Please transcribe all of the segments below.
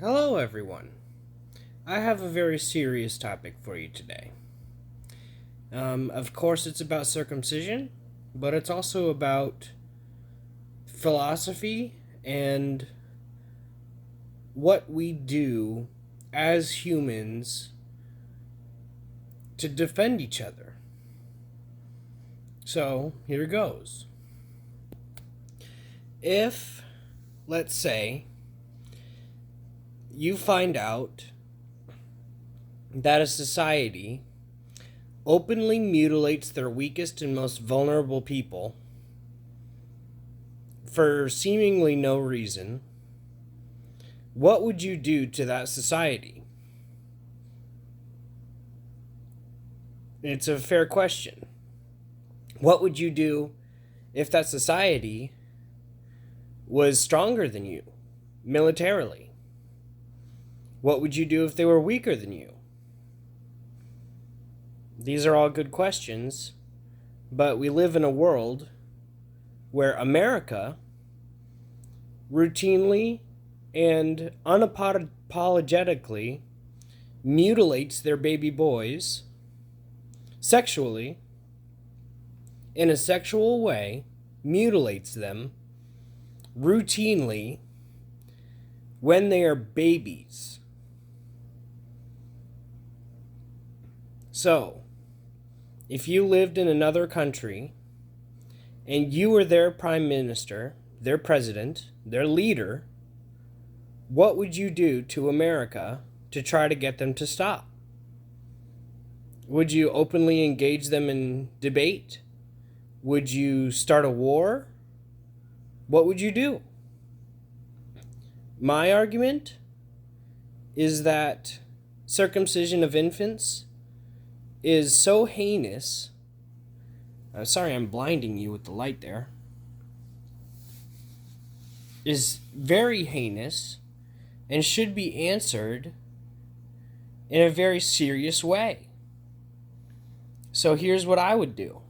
Hello, everyone. I have a very serious topic for you today. Of course, it's about circumcision, but it's also about philosophy and what we do as humans to defend each other. So, here goes. If, let's say, you find out that a society openly mutilates their weakest and most vulnerable people for seemingly no reason, what would you do to that society? It's a fair question. What would you do if that society was stronger than you militarily? What would you do if they were weaker than you? These are all good questions, but we live in a world where America routinely and unapologetically mutilates their baby boys sexually, in a sexual way, mutilates them routinely when they are babies. So, if you lived in another country and you were their prime minister, their president, their leader, what would you do to America to try to get them to stop? Would you openly engage them in debate? Would you start a war? What would you do? My argument is that circumcision of infants is so heinous. I'm sorry, I'm blinding you with the light there. Is very heinous and should be answered in a very serious way. So here's what I would do.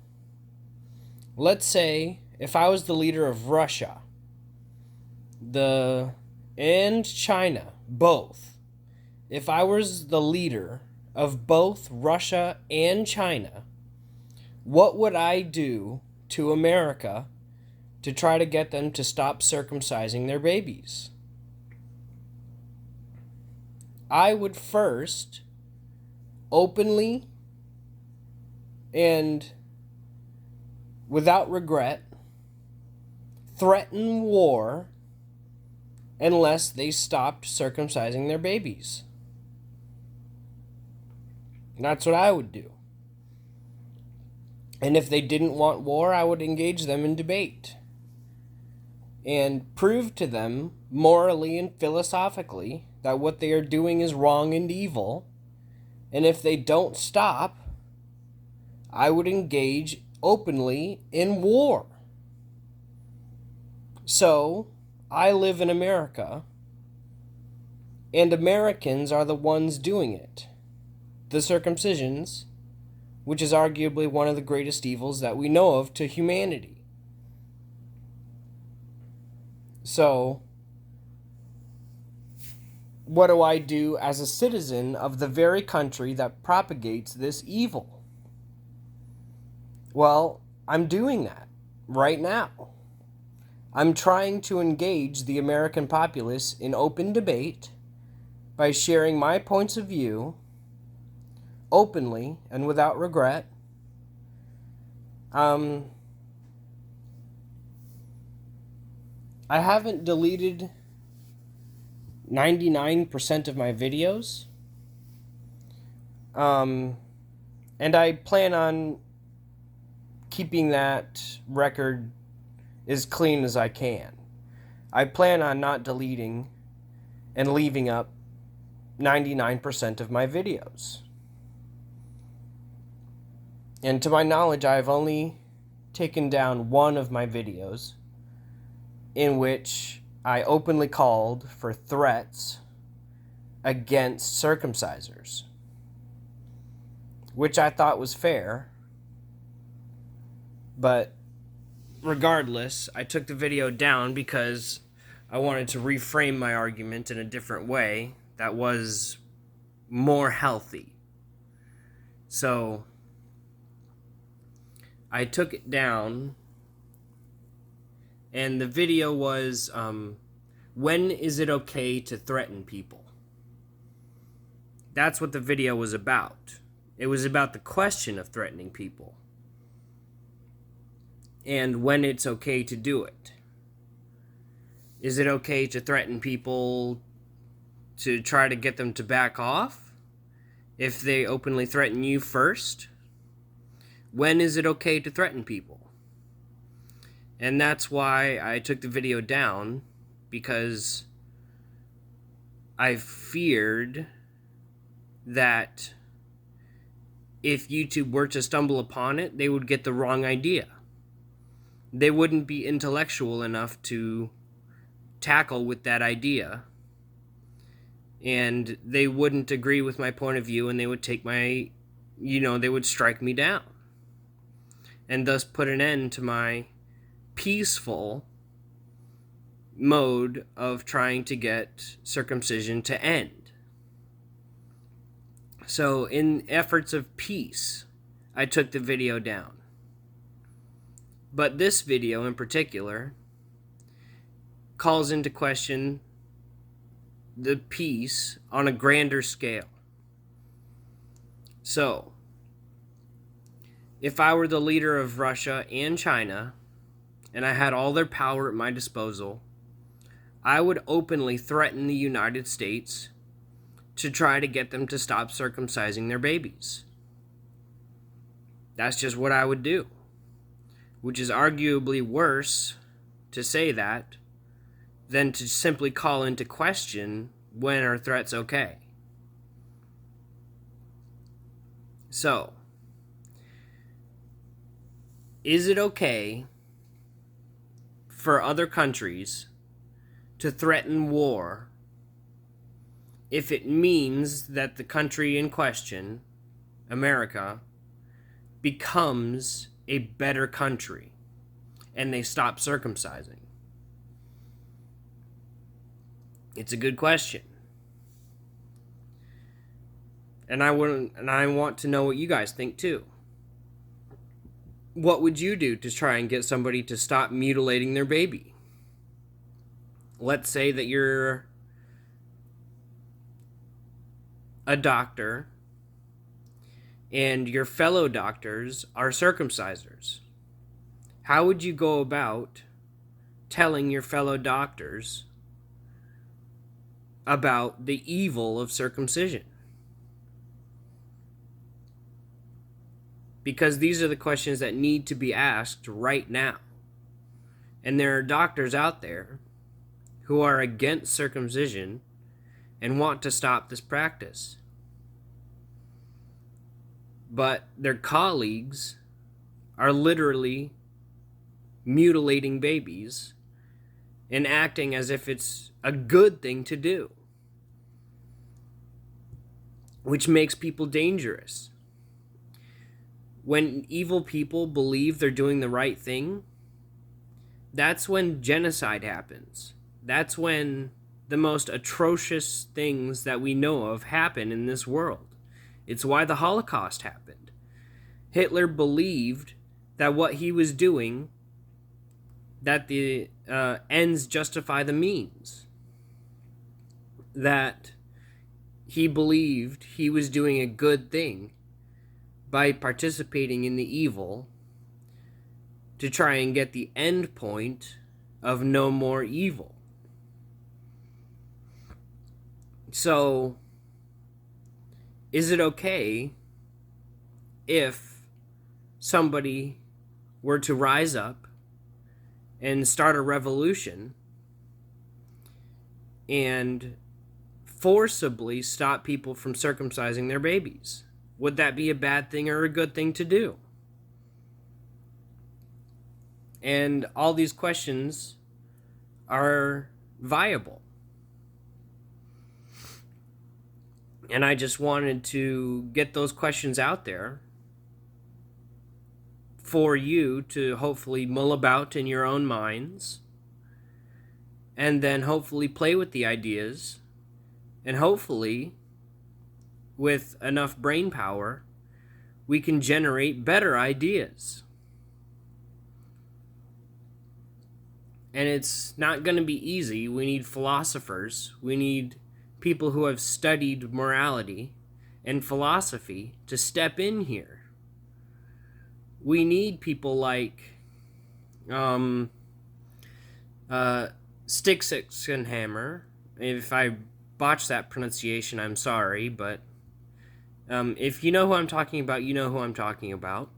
Let's say if I was the leader of Russia, and China, both. If I was the leader of both Russia and China, what would I do to America to try to get them to stop circumcising their babies? I would first openly and without regret threaten war unless they stopped circumcising their babies. That's what I would do. And if they didn't want war, I would engage them in debate and prove to them morally and philosophically that what they are doing is wrong and evil. And if they don't stop, I would engage openly in war. So, I live in America, and Americans are the ones doing it. The circumcisions, which is arguably one of the greatest evils that we know of to humanity. So, what do I do as a citizen of the very country that propagates this evil? Well, I'm doing that right now. I'm trying to engage the American populace in open debate by sharing my points of view openly and without regret. I haven't deleted 99% of my videos. And I plan on keeping that record as clean as I can. I plan on not deleting and leaving up 99% of my videos. And to my knowledge, I've only taken down one of my videos in which I openly called for threats against circumcisers, which I thought was fair. But regardless, I took the video down because I wanted to reframe my argument in a different way that was more healthy. So I took it down, and the video was, when is it okay to threaten people? That's what the video was about. It was about the question of threatening people and when it's okay to do it. Is it okay to threaten people to try to get them to back off if they openly threaten you first? When is it okay to threaten people? And that's why I took the video down, because I feared that if YouTube were to stumble upon it, they would get the wrong idea. They wouldn't be intellectual enough to tackle with that idea, and they wouldn't agree with my point of view, and they would take my, they would strike me down, and thus put an end to my peaceful mode of trying to get circumcision to end. So in efforts of peace, I took the video down. But this video in particular calls into question the peace on a grander scale. So, if I were the leader of Russia and China, and I had all their power at my disposal, I would openly threaten the United States to try to get them to stop circumcising their babies. That's just what I would do, which is arguably worse to say that than to simply call into question when are threats okay. So, is it okay for other countries to threaten war if it means that the country in question, America, becomes a better country and they stop circumcising? It's a good question. And I want to know what you guys think too. What would you do to try and get somebody to stop mutilating their baby? Let's say that you're a doctor and your fellow doctors are circumcisers. How would you go about telling your fellow doctors about the evil of circumcision? Because these are the questions that need to be asked right now. And there are doctors out there who are against circumcision and want to stop this practice. But their colleagues are literally mutilating babies and acting as if it's a good thing to do, which makes people dangerous. When evil people believe they're doing the right thing, that's when genocide happens. That's when the most atrocious things that we know of happen in this world. It's why the Holocaust happened. Hitler believed that what he was doing, that the ends justify the means. That he believed he was doing a good thing by participating in the evil to try and get the end point of no more evil. So, is it okay if somebody were to rise up and start a revolution and forcibly stop people from circumcising their babies? Would that be a bad thing or a good thing to do? And all these questions are viable. And I just wanted to get those questions out there for you to hopefully mull about in your own minds and then hopefully play with the ideas, and hopefully, with enough brain power, we can generate better ideas. And it's not going to be easy. We need philosophers. We need people who have studied morality and philosophy to step in here. We need people like Stixenhammer. If I botch that pronunciation, I'm sorry, but if you know who I'm talking about, you know who I'm talking about.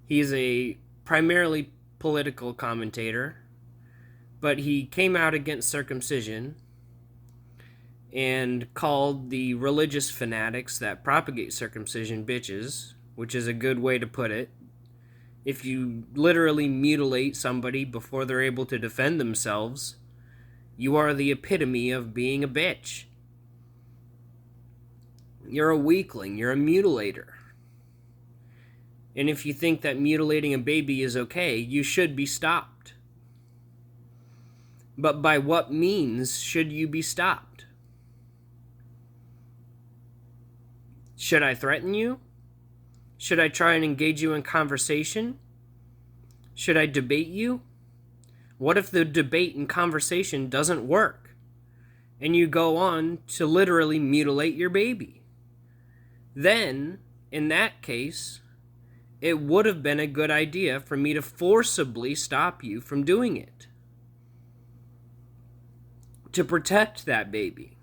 He's a primarily political commentator, but he came out against circumcision and called the religious fanatics that propagate circumcision bitches, which is a good way to put it. If you literally mutilate somebody before they're able to defend themselves, you are the epitome of being a bitch. You're a weakling. You're a mutilator. And if you think that mutilating a baby is okay, you should be stopped. But by what means should you be stopped? Should I threaten you? Should I try and engage you in conversation? Should I debate you? What if the debate and conversation doesn't work, and you go on to literally mutilate your baby? Then, in that case, it would have been a good idea for me to forcibly stop you from doing it. To protect that baby.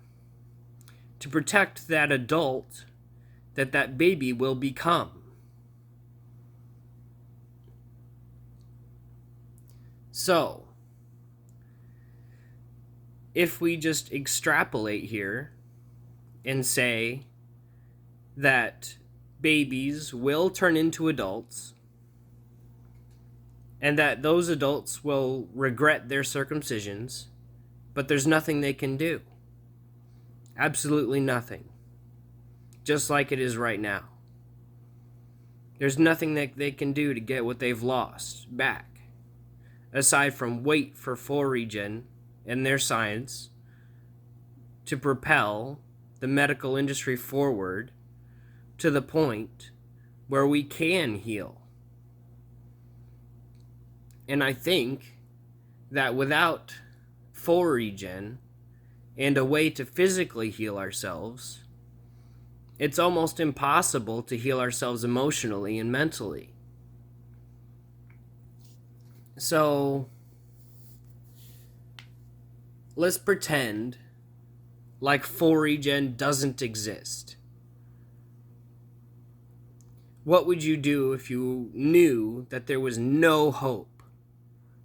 To protect that adult that baby will become. So, if we just extrapolate here and say that babies will turn into adults and that those adults will regret their circumcisions, but there's nothing they can do. Absolutely nothing. Just like it is right now. There's nothing that they can do to get what they've lost back, aside from wait for Foregen and their science to propel the medical industry forward to the point where we can heal. And I think that without Foregen and a way to physically heal ourselves, it's almost impossible to heal ourselves emotionally and mentally. So, let's pretend like Foregen doesn't exist. What would you do if you knew that there was no hope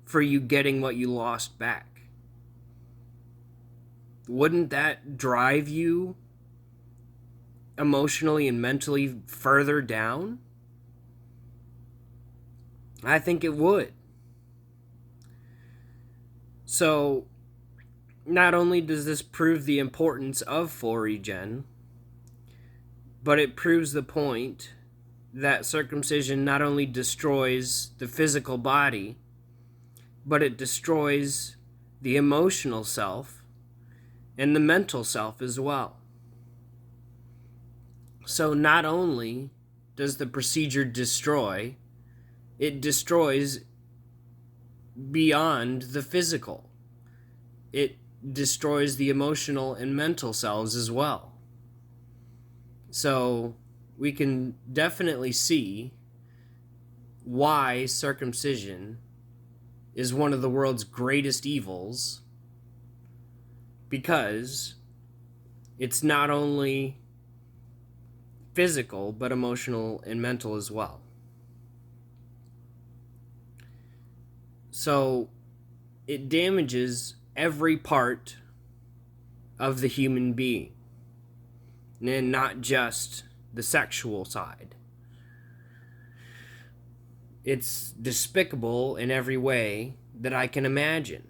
for you getting what you lost back? Wouldn't that drive you emotionally and mentally further down? I think it would. So, not only does this prove the importance of Foregen, but it proves the point that circumcision not only destroys the physical body, but it destroys the emotional self and the mental self as well. So not only does the procedure destroy, it destroys beyond the physical. It destroys the emotional and mental selves as well. So we can definitely see why circumcision is one of the world's greatest evils, because it's not only physical, but emotional and mental as well. So it damages every part of the human being, and not just the sexual side. It's despicable in every way that I can imagine.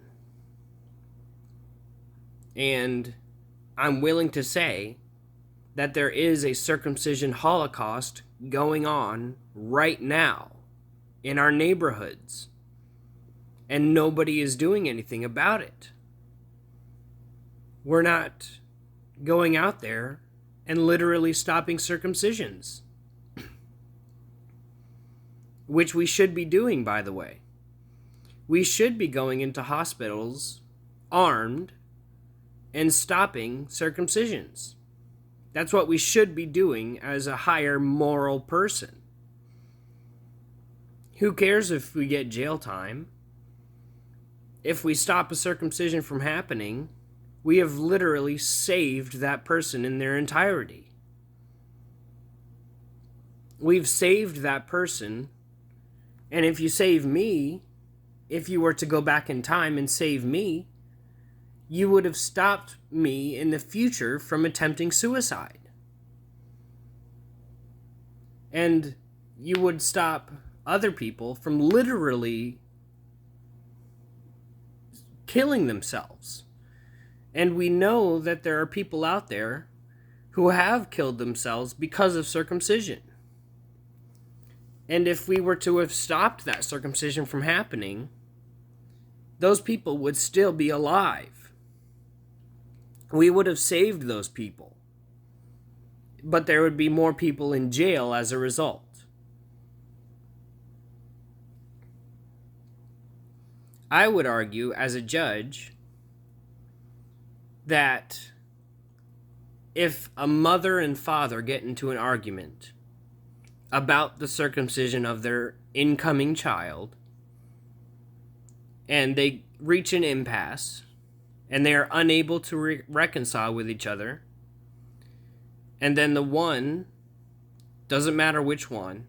And I'm willing to say that there is a circumcision holocaust going on right now in our neighborhoods, and nobody is doing anything about it. we're not going out there and literally stopping circumcisions, which we should be doing, by the way. We should be going into hospitals armed and stopping circumcisions. That's what we should be doing as a higher moral person. Who cares if we get jail time? If we stop a circumcision from happening, we have literally saved that person in their entirety. We've saved that person, and if you save me, if you were to go back in time and save me, you would have stopped me in the future from attempting suicide. And you would stop other people from literally killing themselves. And we know that there are people out there who have killed themselves because of circumcision. And if we were to have stopped that circumcision from happening, those people would still be alive. We would have saved those people. But there would be more people in jail as a result. I would argue, as a judge, that if a mother and father get into an argument about the circumcision of their incoming child, and they reach an impasse, and they are unable to reconcile with each other, and then the one, doesn't matter which one,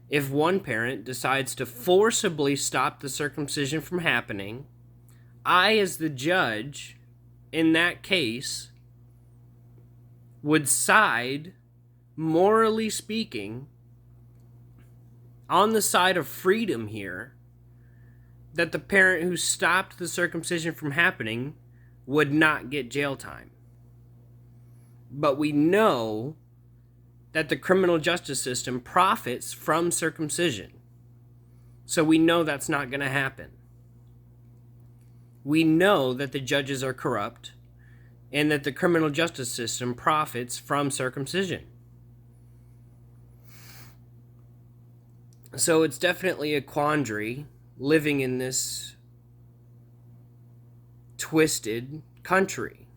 if one parent decides to forcibly stop the circumcision from happening, I, as the judge, in that case, would side, morally speaking, on the side of freedom here, that the parent who stopped the circumcision from happening would not get jail time. But we know that the criminal justice system profits from circumcision. So we know that's not going to happen. We know that the judges are corrupt and that the criminal justice system profits from circumcision. So it's definitely a quandary living in this twisted country.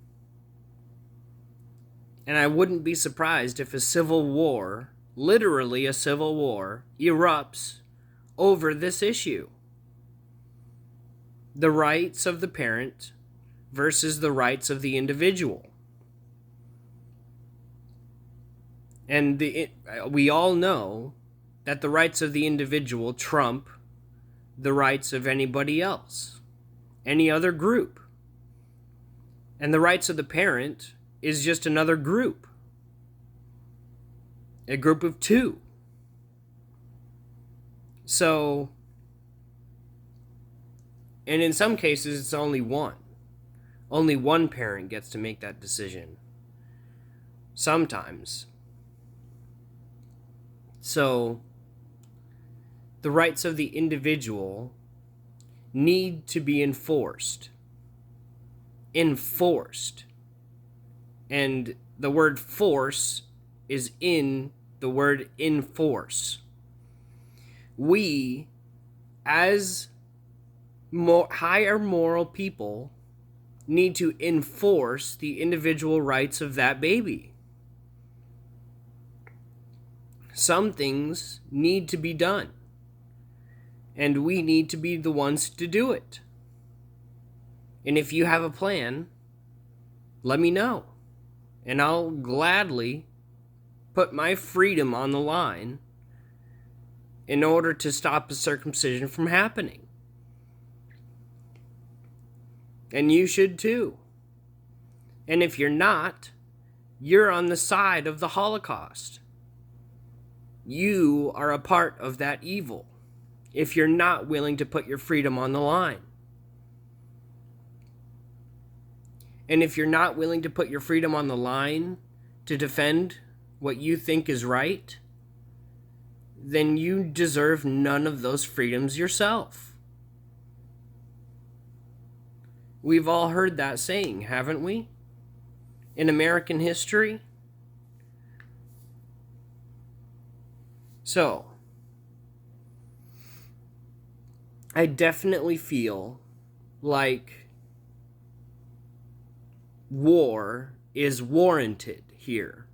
And I wouldn't be surprised if a civil war, literally a civil war, erupts over this issue. The rights of the parent versus the rights of the individual. And we all know that the rights of the individual trump the rights of anybody else, any other group. And the rights of the parent is just another group. A group of two. So, and in some cases it's only one. Only one parent gets to make that decision. Sometimes. So, the rights of the individual need to be enforced. Enforced. And the word force is in the word enforce. We, as higher moral people, need to enforce the individual rights of that baby. Some things need to be done. And we need to be the ones to do it. And if you have a plan, let me know. And I'll gladly put my freedom on the line in order to stop a circumcision from happening. And you should too. And if you're not, you're on the side of the Holocaust. You are a part of that evil if you're not willing to put your freedom on the line. And if you're not willing to put your freedom on the line to defend what you think is right, then you deserve none of those freedoms yourself. We've all heard that saying, haven't we? In American history. So, I definitely feel like war is warranted here.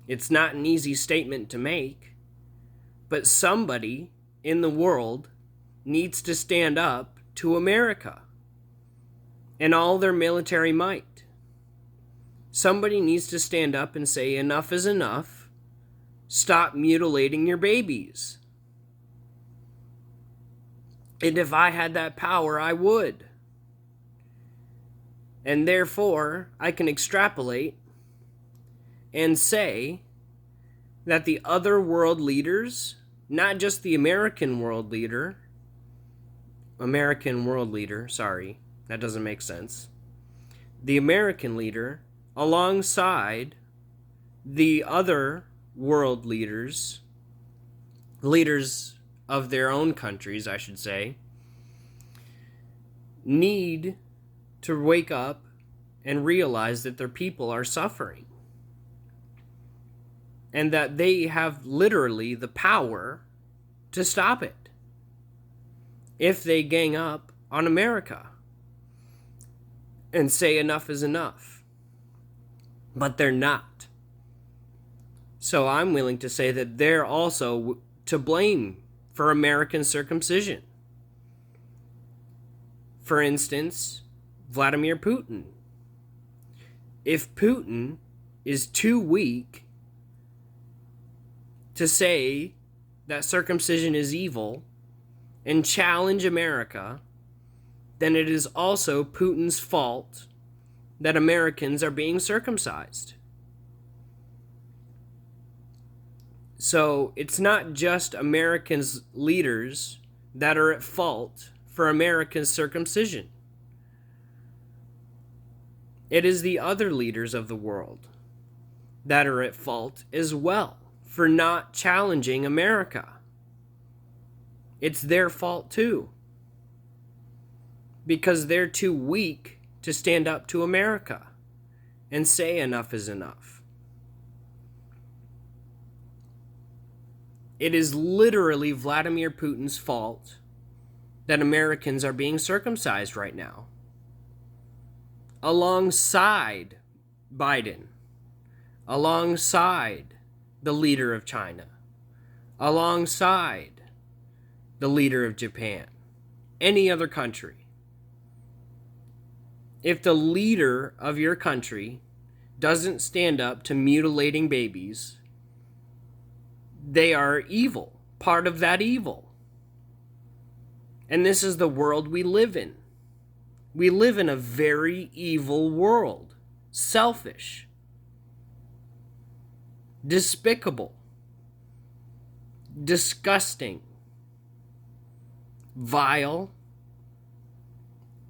It's not an easy statement to make, but somebody in the world needs to stand up to America and all their military might. Somebody needs to stand up and say, enough is enough. Stop mutilating your babies. And if I had that power, I would. And therefore, I can extrapolate and say that the other world leaders, not just the American world leader, sorry, that doesn't make sense. The American leader, alongside the other world leaders of their own countries, I should say, need to wake up and realize that their people are suffering. And that they have literally the power to stop it if they gang up on America and say enough is enough. But they're not. So I'm willing to say that they're also to blame for American circumcision. For instance, Vladimir Putin. If Putin is too weak to say that circumcision is evil and challenge America, then it is also Putin's fault that Americans are being circumcised. So it's not just Americans' leaders that are at fault for America's circumcision. It is the other leaders of the world that are at fault as well for not challenging America. It's their fault too. Because they're too weak to stand up to America and say enough is enough. It is literally Vladimir Putin's fault that Americans are being circumcised right now. Alongside Biden. Alongside the leader of China, alongside the leader of Japan, any other country. If the leader of your country doesn't stand up to mutilating babies, they are evil, part of that evil. And this is the world we live in. We live in a very evil world, selfish, despicable, disgusting, vile,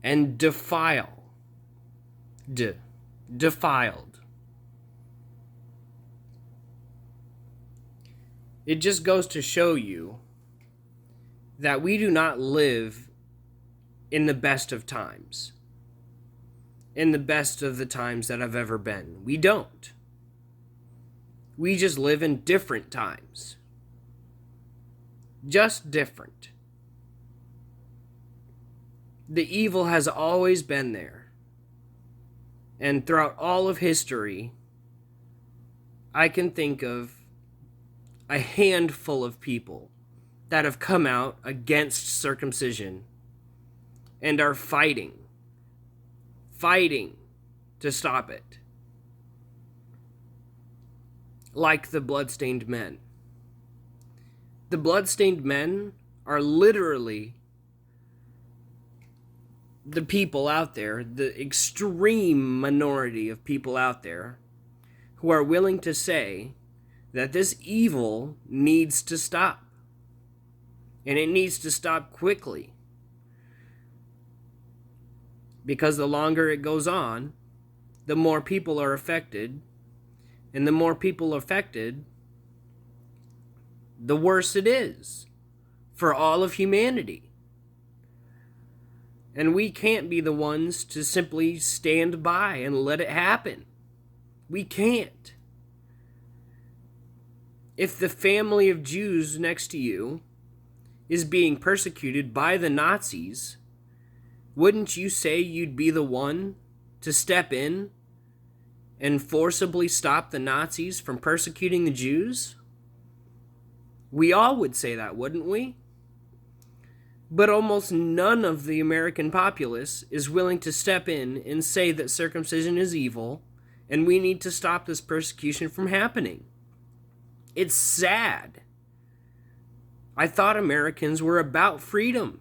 and defiled. It just goes to show you that we do not live in the best of times, in the best of the times that have ever been. We don't. We just live in different times. Just different. The evil has always been there. And throughout all of history, I can think of a handful of people that have come out against circumcision and are fighting to stop it. Like the bloodstained men. The bloodstained men are literally the people out there, the extreme minority of people out there who are willing to say that this evil needs to stop. And it needs to stop quickly. Because the longer it goes on, the more people are affected. And the more people affected, the worse it is for all of humanity. And we can't be the ones to simply stand by and let it happen. We can't. If the family of Jews next to you is being persecuted by the Nazis, wouldn't you say you'd be the one to step in and forcibly stop the Nazis from persecuting the Jews? We all would say that, wouldn't we? But almost none of the American populace is willing to step in and say that circumcision is evil and we need to stop this persecution from happening. It's sad. I thought Americans were about freedom,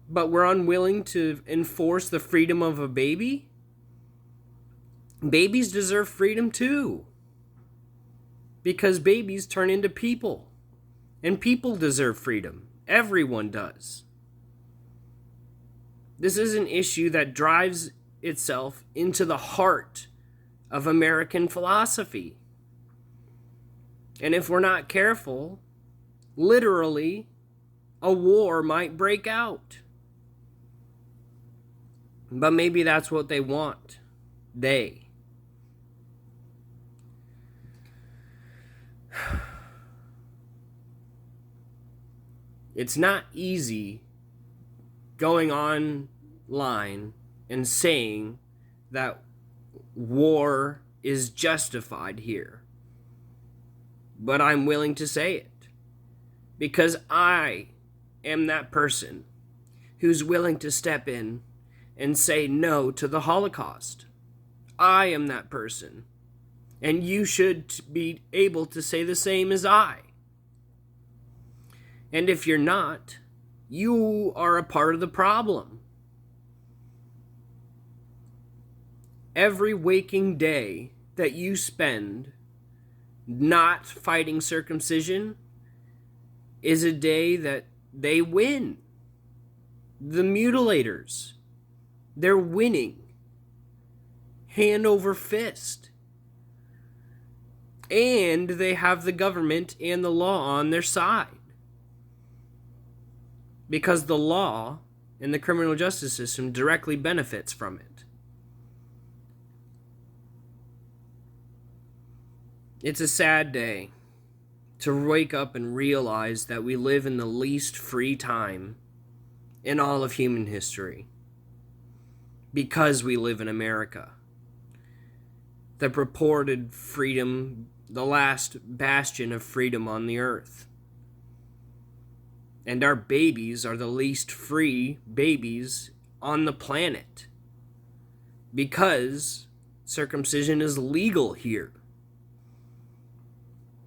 but we're unwilling to enforce the freedom of a baby? Babies deserve freedom too, because babies turn into people, and people deserve freedom. Everyone does. This is an issue that drives itself into the heart of American philosophy. And if we're not careful, literally, a war might break out. But maybe that's what they want. It's not easy going online and saying that war is justified here. But I'm willing to say it because I am that person who's willing to step in and say no to the Holocaust. I am that person. And you should be able to say the same as I. And if you're not, you are a part of the problem. Every waking day that you spend not fighting circumcision is a day that they win. The mutilators, they're winning. Hand over fist. And they have the government and the law on their side. Because the law and the criminal justice system directly benefits from it. It's a sad day to wake up and realize that we live in the least free time in all of human history. Because we live in America. The purported freedom, the last bastion of freedom on the earth. And our babies are the least free babies on the planet. Because circumcision is legal here.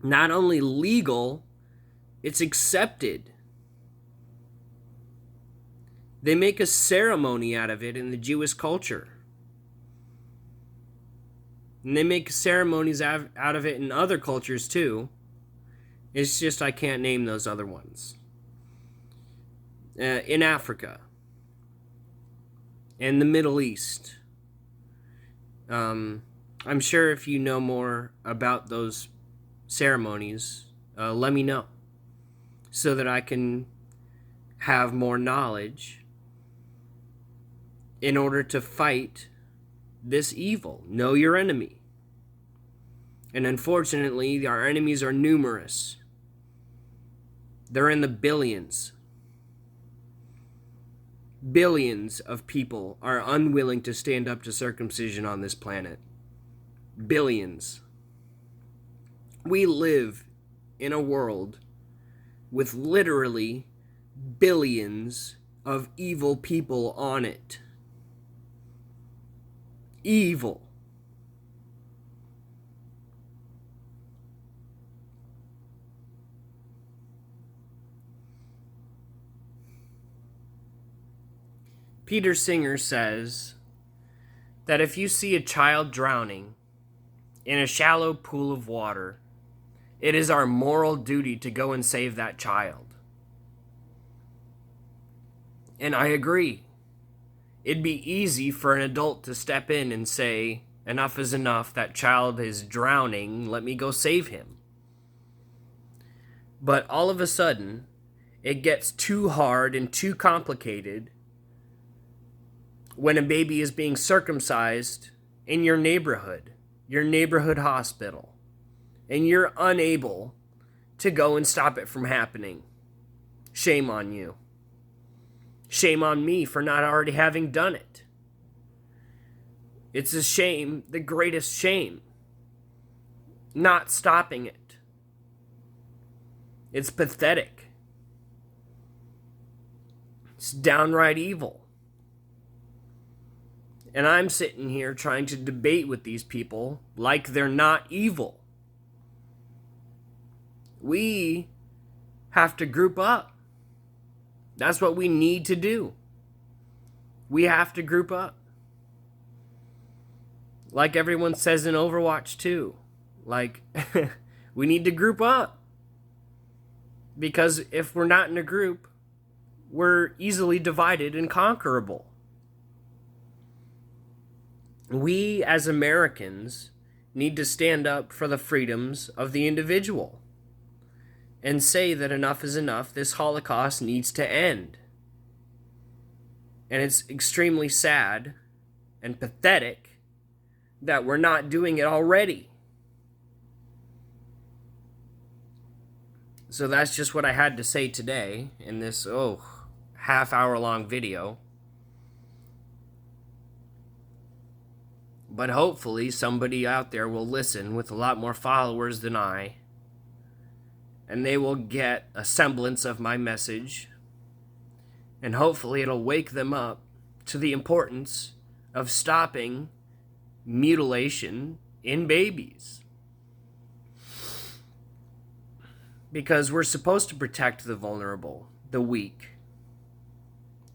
Not only legal, it's accepted. They make a ceremony out of it in the Jewish culture. And they make ceremonies out of it in other cultures too. It's just I can't name those other ones. In Africa. In the Middle East. I'm sure if you know more about those ceremonies, let me know. So that I can have more knowledge in order to fight this evil. Know your enemy. And unfortunately, our enemies are numerous. They're in the billions. Billions of people are unwilling to stand up to circumcision on this planet. Billions. We live in a world with literally billions of evil people on it. Evil. Peter Singer says that if you see a child drowning in a shallow pool of water, it is our moral duty to go and save that child. And I agree. It'd be easy for an adult to step in and say, enough is enough, that child is drowning, let me go save him. But all of a sudden, it gets too hard and too complicated when a baby is being circumcised in your neighborhood hospital, and you're unable to go and stop it from happening. Shame on you. Shame on me for not already having done it. It's a shame, the greatest shame, not stopping it. It's pathetic. It's downright evil. And I'm sitting here trying to debate with these people like they're not evil. We have to group up. That's what we need to do. We have to group up. Like everyone says in Overwatch 2. Like, we need to group up. Because if we're not in a group, we're easily divided and conquerable. We, as Americans, need to stand up for the freedoms of the individual and say that enough is enough. This Holocaust needs to end. And it's extremely sad and pathetic that we're not doing it already. So that's just what I had to say today in this, half-hour-long video. But hopefully somebody out there will listen with a lot more followers than I, and they will get a semblance of my message, and hopefully it'll wake them up to the importance of stopping mutilation in babies. Because we're supposed to protect the vulnerable, the weak,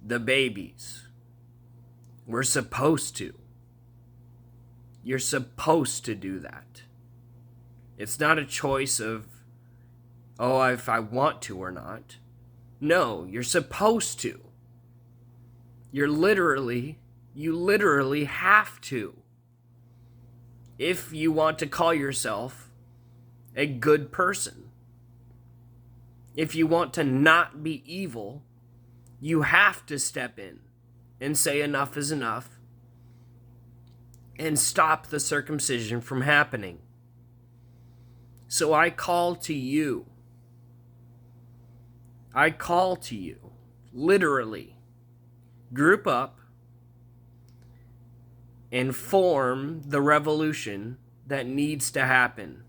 the babies. We're supposed to. You're supposed to do that. It's not a choice of, if I want to or not. No, you're supposed to. You literally have to. If you want to call yourself a good person. If you want to not be evil, you have to step in and say enough is enough and stop the circumcision from happening. So I call to you. Literally. Group up and form the revolution that needs to happen.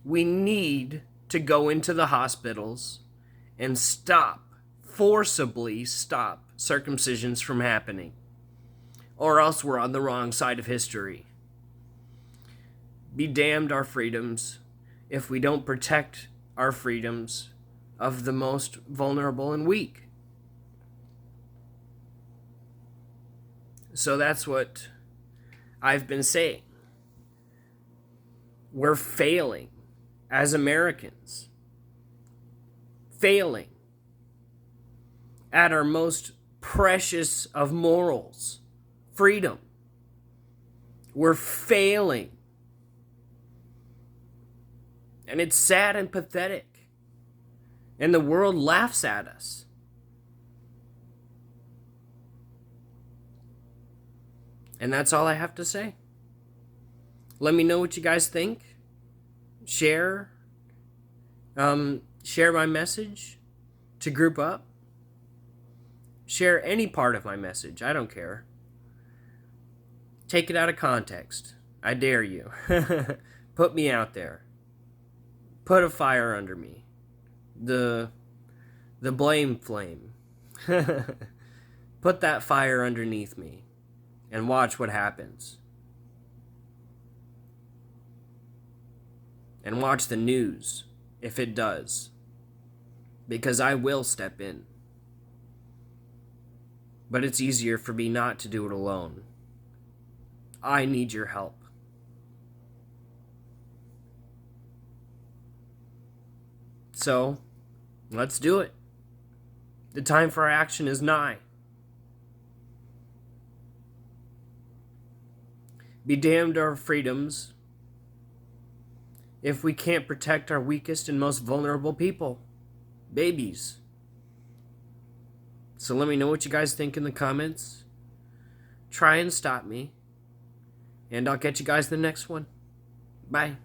We need to go into the hospitals and forcibly stop circumcisions from happening. Or else we're on the wrong side of history. Be damned our freedoms if we don't protect our freedoms of the most vulnerable and weak. So that's what I've been saying. We're failing as Americans. Failing at our most precious of morals. Freedom. We're failing. And it's sad and pathetic. And the world laughs at us. And that's all I have to say. Let me know what you guys think. Share my message to group up. Share any part of my message. I don't care. Take it out of context. I dare you. Put me out there. Put a fire under me. The blame flame. Put that fire underneath me and watch what happens. And watch the news if it does. Because I will step in. But it's easier for me not to do it alone. I need your help. So, let's do it. The time for action is nigh. Be damned our freedoms if we can't protect our weakest and most vulnerable people, babies. So let me know what you guys think in the comments. try and stop me. And I'll catch you guys in the next one. Bye.